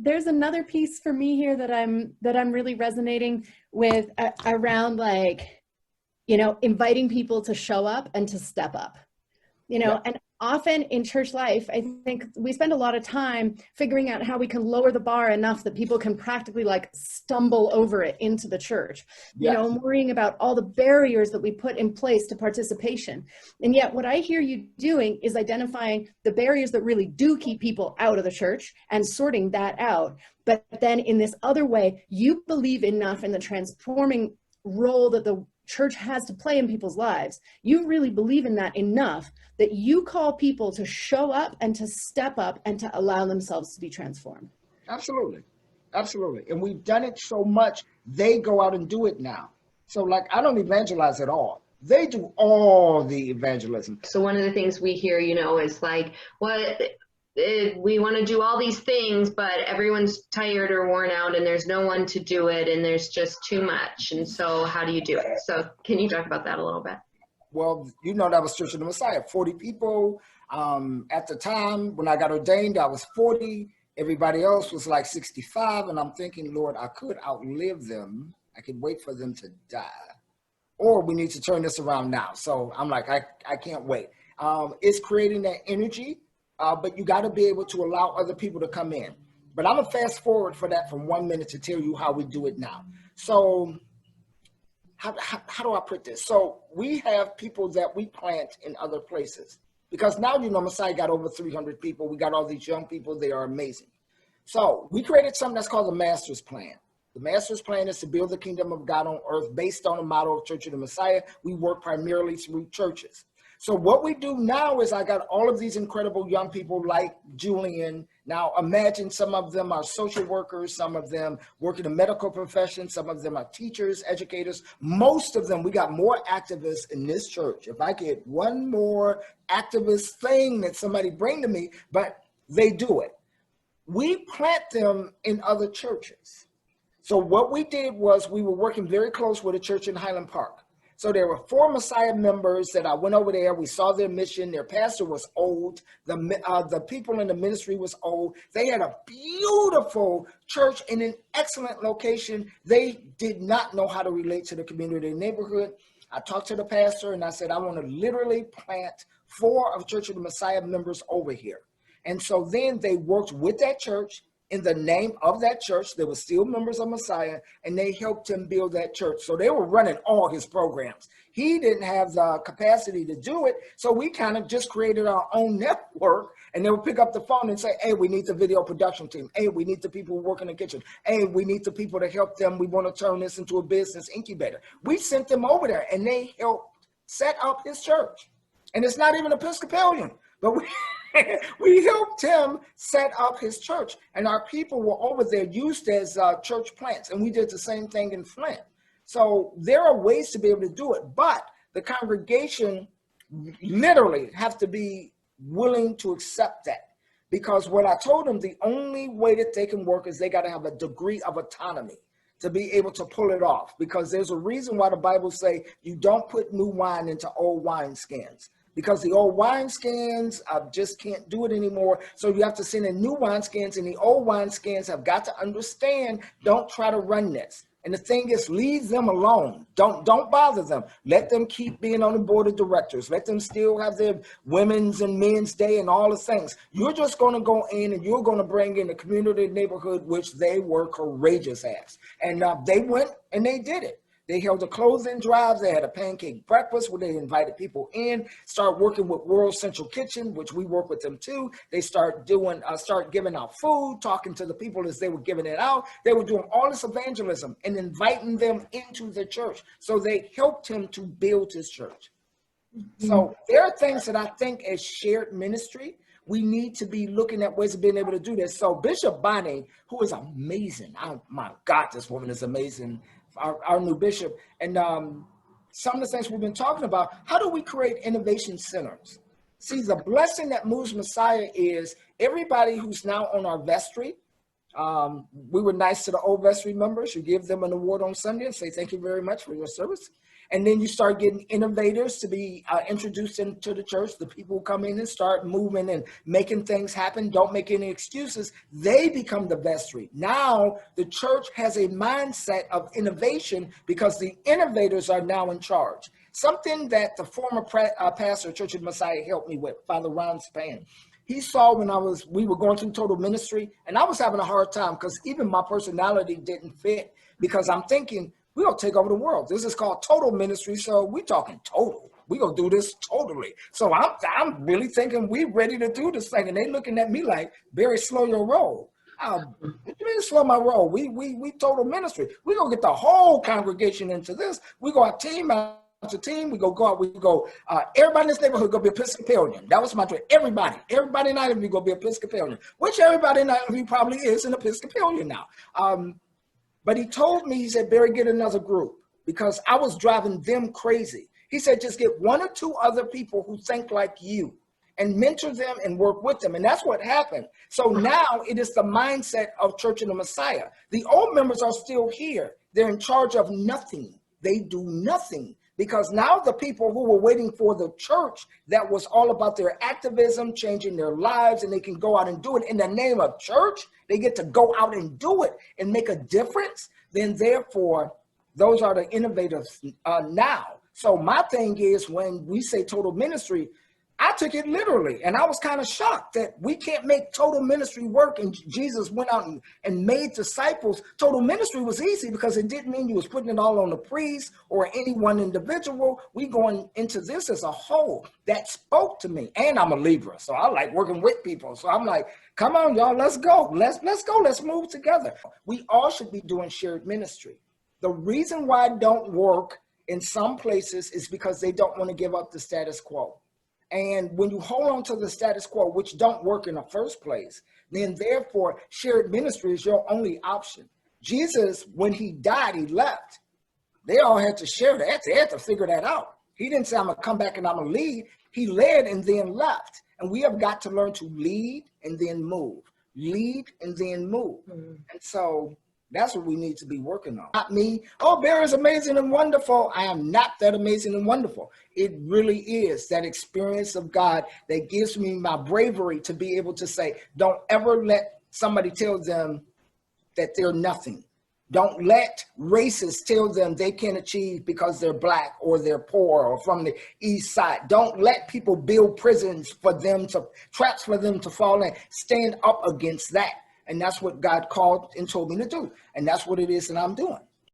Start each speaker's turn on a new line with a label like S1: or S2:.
S1: there's another piece for me here that I'm really resonating with around, like, inviting people to show up and to step up, and often in church life, I think we spend a lot of time figuring out how we can lower the bar enough that people can practically like stumble over it into the church, worrying about all the barriers that we put in place to participation. And yet what I hear you doing is identifying the barriers that really do keep people out of the church and sorting that out. But then in this other way, you believe enough in the transforming role that the church has to play in people's lives. You really believe in that enough that you call people to show up and to step up and to allow themselves to be transformed.
S2: Absolutely. Absolutely. And we've done it so much, they go out and do it now. So like, I don't evangelize at all. They do all the evangelism.
S3: So one of the things we hear, is like, we want to do all these things, but everyone's tired or worn out and there's no one to do it and there's just too much. And so how do you do it? So can you talk about that a little bit?
S2: Well, that was Church of the Messiah, 40 people. At the time when I got ordained, I was 40. Everybody else was like 65. And I'm thinking, Lord, I could outlive them. I could wait for them to die. Or we need to turn this around now. So I'm like, I can't wait. It's creating that energy. But you got to be able to allow other people to come in. But I'm going to fast forward for that from 1 minute to tell you how we do it now. So how do I put this? So we have people that we plant in other places. Because now, Messiah got over 300 people. We got all these young people. They are amazing. So we created something that's called the Master's Plan. The Master's Plan is to build the kingdom of God on earth based on the motto of Church of the Messiah. We work primarily through churches. So what we do now is I got all of these incredible young people like Julian. Now imagine some of them are social workers, some of them work in the medical profession, some of them are teachers, educators. Most of them, we got more activists in this church. If I get one more activist thing that somebody bring to me, but they do it. We plant them in other churches. So what we did was we were working very close with a church in Highland Park. So there were 4 Messiah members that I went over there. We saw their mission. Their pastor was old. The people in the ministry was old. They had a beautiful church in an excellent location. They did not know how to relate to the community and neighborhood. I talked to the pastor and I said, I want to literally plant 4 of Church of the Messiah members over here. And so then they worked with that church. In the name of that church, they were still members of Messiah, and they helped him build that church. So they were running all his programs. He didn't have the capacity to do it, so we kind of just created our own network, and they would pick up the phone and say, hey, we need the video production team. Hey, we need the people who work in the kitchen. Hey, we need the people to help them. We want to turn this into a business incubator. We sent them over there, and they helped set up his church. And it's not even Episcopalian, but we helped him set up his church, and our people were over there used as church plants, and we did the same thing in Flint. So there are ways to be able to do it, but the congregation literally have to be willing to accept that, because what I told them, the only way that they can work is they got to have a degree of autonomy to be able to pull it off, because there's a reason why the Bible say you don't put new wine into old wineskins. Because the old wineskins just can't do it anymore. So you have to send in new wineskins, and the old wineskins have got to understand, don't try to run this. And the thing is, leave them alone. Don't bother them. Let them keep being on the board of directors. Let them still have their women's and men's day and all the things. You're just going to go in and you're going to bring in the community neighborhood, which they were courageous as. And they went and they did it. They held a clothing drive. They had a pancake breakfast where they invited people in, start working with World Central Kitchen, which we work with them too. They start giving out food, talking to the people as they were giving it out. They were doing all this evangelism and inviting them into the church. So they helped him to build his church. Mm-hmm. So there are things that I think as shared ministry, we need to be looking at ways of being able to do this. So Bishop Bonnie, who is amazing. Oh my God, this woman is amazing. Our new bishop, and some of the things we've been talking about, how do we create innovation centers? See, the blessing that moves Messiah is everybody who's now on our vestry. We were nice to the old vestry members. You give them an award on Sunday and say, thank you very much for your service. And then you start getting innovators to be introduced into the church. The people who come in and start moving and making things happen, don't make any excuses. They become the vestry. Now the church has a mindset of innovation because the innovators are now in charge. Something that the former pastor of Church of the Messiah helped me with, Father Ron Span. He saw when we were going through total ministry, and I was having a hard time because even my personality didn't fit, because I'm thinking, we're going to take over the world. This is called total ministry, so we're talking total. We're going to do this totally. So I'm really thinking we're ready to do this thing, and they looking at me like, Barry, slow your roll. What do you mean slow my roll? We total ministry. We're going to get the whole congregation into this. We go our team out. A team, we go out, everybody in this neighborhood go be Episcopalian. That was my dream. Everybody in Idaho go be Episcopalian, which everybody in Idaho probably is an Episcopalian now. But he told me, he said, Barry, get another group, because I was driving them crazy. He said, just get one or two other people who think like you and mentor them and work with them. And that's what happened. So now it is the mindset of Church of the Messiah. The old members are still here. They're in charge of nothing. They do nothing. Because now the people who were waiting for the church that was all about their activism, changing their lives, and they can go out and do it in the name of church, they get to go out and do it and make a difference, then therefore, those are the innovators now. So my thing is, when we say total ministry, I took it literally, and I was kind of shocked that we can't make total ministry work. And Jesus went out and made disciples. Total ministry was easy because it didn't mean you was putting it all on the priest or any one individual. We going into this as a whole. That spoke to me, and I'm a Libra, so I like working with people. So I'm like, come on, y'all, let's go. Let's go. Let's move together. We all should be doing shared ministry. The reason why it don't work in some places is because they don't want to give up the status quo. And when you hold on to the status quo, which don't work in the first place, then therefore shared ministry is your only option. Jesus, when he died, he left. They all had to share that. They had to figure that out. He didn't say, I'm going to come back and I'm going to lead. He led and then left. And we have got to learn to lead and then move. Lead and then move. And so that's what we need to be working on. Not me. Oh, Barry's amazing and wonderful. I am not that amazing and wonderful. It really is that experience of God that gives me my bravery to be able to say, don't ever let somebody tell them that they're nothing. Don't let racists tell them they can't achieve because they're black or they're poor or from the east side. Don't let people build prisons for them to, traps for them to fall in. Stand up against that. And that's what God called and told me to do. And that's what it is that I'm doing.